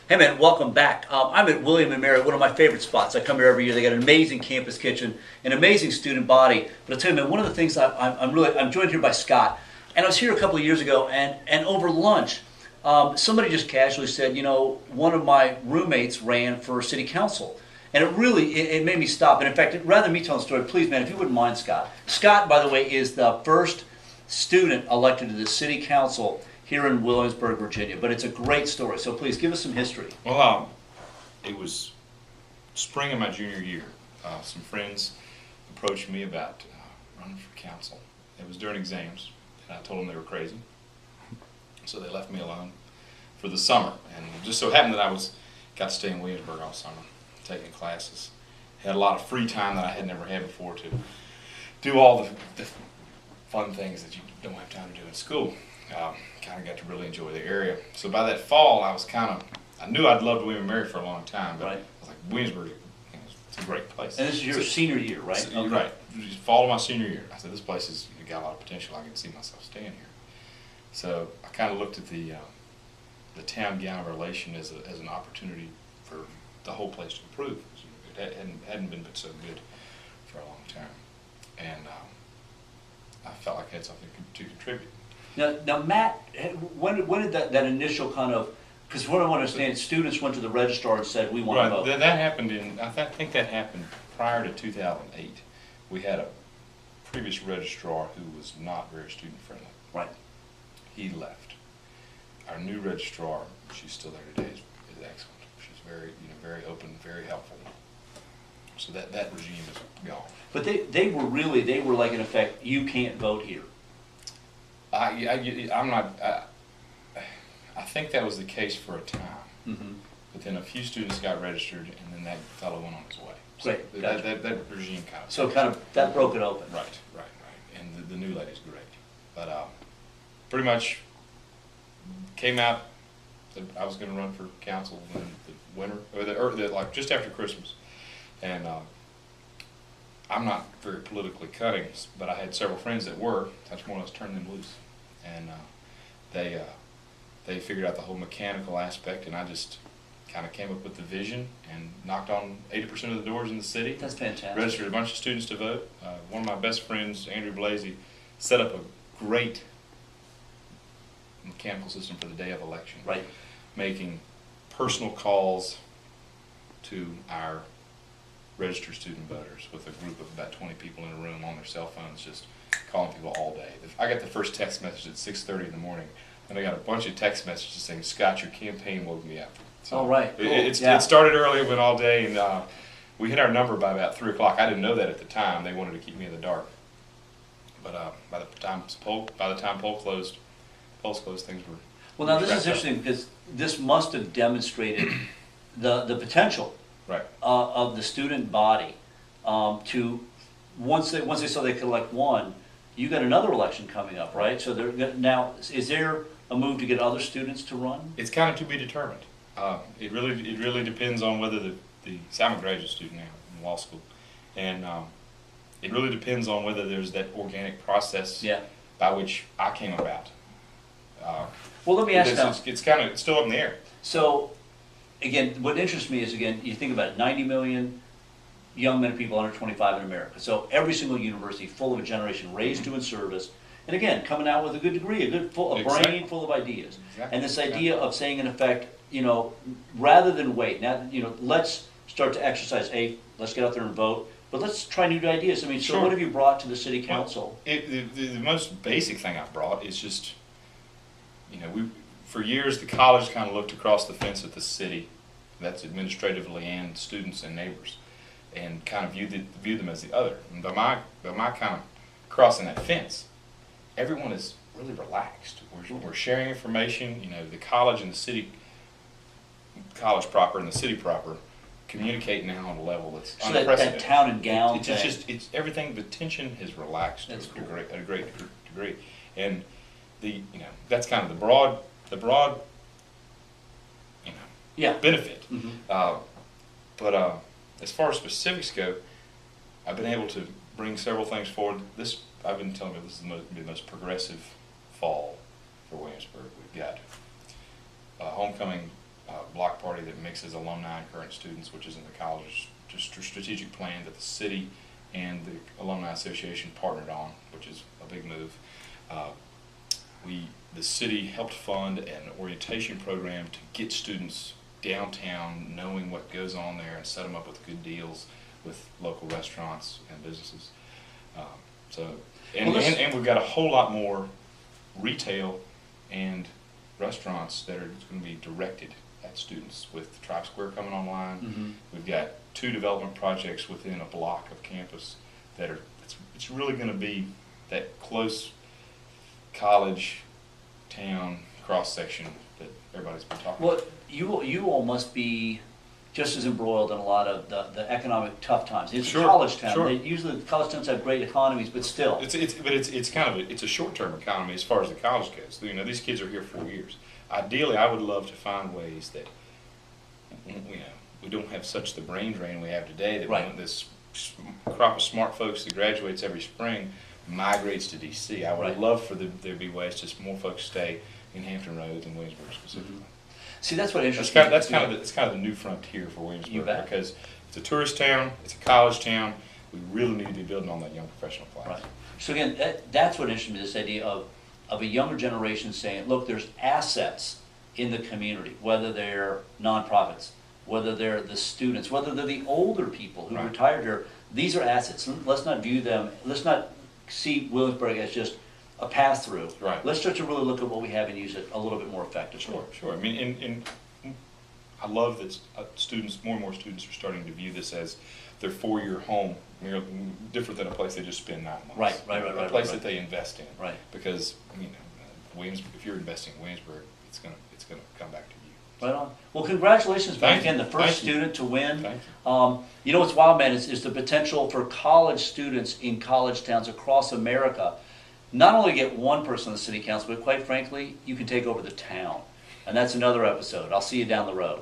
Hey man, welcome back. I'm at William and Mary, one of my favorite spots. I come here every year. They got an amazing campus kitchen, an amazing student body. But I'll tell you, man, one of the things I'm joined here by Scott, and I was here a couple of years ago, and over lunch, somebody just casually said, one of my roommates ran for city council, and it made me stop. And in fact, rather than me telling the story, please, man, if you wouldn't mind, Scott. Scott, by the way, is the first student elected to the city council here in Williamsburg, Virginia. But it's a great story, so please give us some history. Well, it was spring of my junior year. Some friends approached me about running for council. It was during exams, and I told them they were crazy. So they left me alone for the summer. And it just so happened that got to stay in Williamsburg all summer, taking classes. Had a lot of free time that I had never had before to do all the fun things that you don't have time to do in school. Kind of got to really enjoy the area. So by that fall, I knew I'd loved William and Mary for a long time, but Right. I was like, Williamsburg, it's a great place. And this is your senior year, right? So, you're right. Fall of my senior year. I said, this place has got a lot of potential. I can see myself staying here. So I kind of looked at the town-gown relation as an opportunity for the whole place to improve. It hadn't been so good for a long time. And I felt like I had something to contribute. Now, Matt, when did that initial kind of, because what I want to understand, students went to the registrar and said, we want to vote. That happened I think that happened prior to 2008. We had a previous registrar who was not very student-friendly. Right. He left. Our new registrar, she's still there today, is excellent. She's very open, very helpful. So that regime is gone. But they were like, in effect, you can't vote here. I think that was the case for a time. Mm-hmm. But then a few students got registered, and then that fellow went on his way. So Great, gotcha. that regime kind of. So kind of, that broke it open. Right. And the new lady's great. But pretty much came out that I was going to run for council in the winter, or like just after Christmas. And I'm not very politically cunning, but I had several friends that were. I just more or less turned them loose, and they figured out the whole mechanical aspect, and I just kind of came up with the vision and knocked on 80% of the doors in the city. That's fantastic. Registered a bunch of students to vote. One of my best friends, Andrew Blasey, set up a great mechanical system for the day of election. Right. Making personal calls to our registered student voters with a group of about 20 people in a room on their cell phones, just calling people all day. I got the first text message at 6:30 in the morning, and I got a bunch of text messages saying, "Scott, your campaign woke me up." So oh, right. Cool. It started early, it went all day, and we hit our number by about 3 o'clock. I didn't know that at the time. They wanted to keep me in the dark. But by the time polls closed, things were. Well, now this is interesting because this must have demonstrated the potential. Right. Of the student body to once they saw they could elect one, you got another election coming up, right? So now is there a move to get other students to run? It's kind of to be determined. It really depends on whether I'm a graduate student now in law school, and it really depends on whether there's that organic process by which I came about. Well, let me ask now. It's still up in the air. So. Again, what interests me is, again, you think about it, 90 million young men and people under 25 in America. So every single university full of a generation raised to in service, and again, coming out with a good degree, a brain full of ideas. Exactly. And this idea of saying, in effect, rather than wait, now, let's start to exercise, let's get out there and vote, but let's try new ideas. I mean, so Sure. What have you brought to the city council? Well, the most basic thing I brought is just, for years, the college kind of looked across the fence at the city, that's administratively and students and neighbors, and kind of viewed them as the other. And by my kind of crossing that fence, everyone is really relaxed. We're sharing information. The college and the city, college proper and the city proper, communicate now on a level that's unprecedented. That town and gown it's everything. The tension has relaxed that's to cool. a great degree, and that's kind of the broad benefit. Mm-hmm. But as far as specifics go, I've been able to bring several things forward. I've been telling you this is the most progressive fall for Williamsburg. We've got homecoming block party party that mixes alumni and current students, which is in the college's strategic plan that the city and the Alumni Association partnered on, which is a big move. The city helped fund an orientation program to get students downtown knowing what goes on there and set them up with good deals with local restaurants and businesses. And we've got a whole lot more retail and restaurants that are going to be directed at students with Tribe Square coming online. Mm-hmm. We've got 2 development projects within a block of campus that are, it's really going to be that close college town cross section that everybody's been talking Well, about. you all must be just as embroiled in a lot of the economic tough times. It's Sure, a college town. sure. Usually college towns have great economies, but still. It's kind of a short-term economy as far as the college goes. You know, these kids are here 4 years. Ideally, I would love to find ways that, you know, we don't have such the brain drain we have today, that Right. when this crop of smart folks that graduates every spring migrates to DC. I would Right. love for there to be ways just more folks stay in Hampton Roads and Williamsburg specifically. See, that's what interests That's me. kind of the new frontier for You Williamsburg, bet. because it's a tourist town, it's a college town. We really need to be building on that young professional class. Right. So again, that's what interests me, this idea of a younger generation saying, look, there's assets in the community, whether they're nonprofits, whether they're the students, whether they're the older people who Right. retired here. These are assets. Let's not view them, let's not see Williamsburg as just a pass-through. Right. Let's start to really look at what we have and use it a little bit more effectively. Sure. I mean, I love that students, more and more students are starting to view this as their 4-year home, different than a place they just spend 9 months. Right. A place that they invest in. Right. Because, you know, Williamsburg, if you're investing in Williamsburg, it's gonna come back to you. Right on. Well, congratulations, Ben. Thank you. Again, the first Thank you. student to win. Thank You know what's wild, man, is the potential for college students in college towns across America not only get one person on the city council, but quite frankly, you can take over the town. And that's another episode. I'll see you down the road.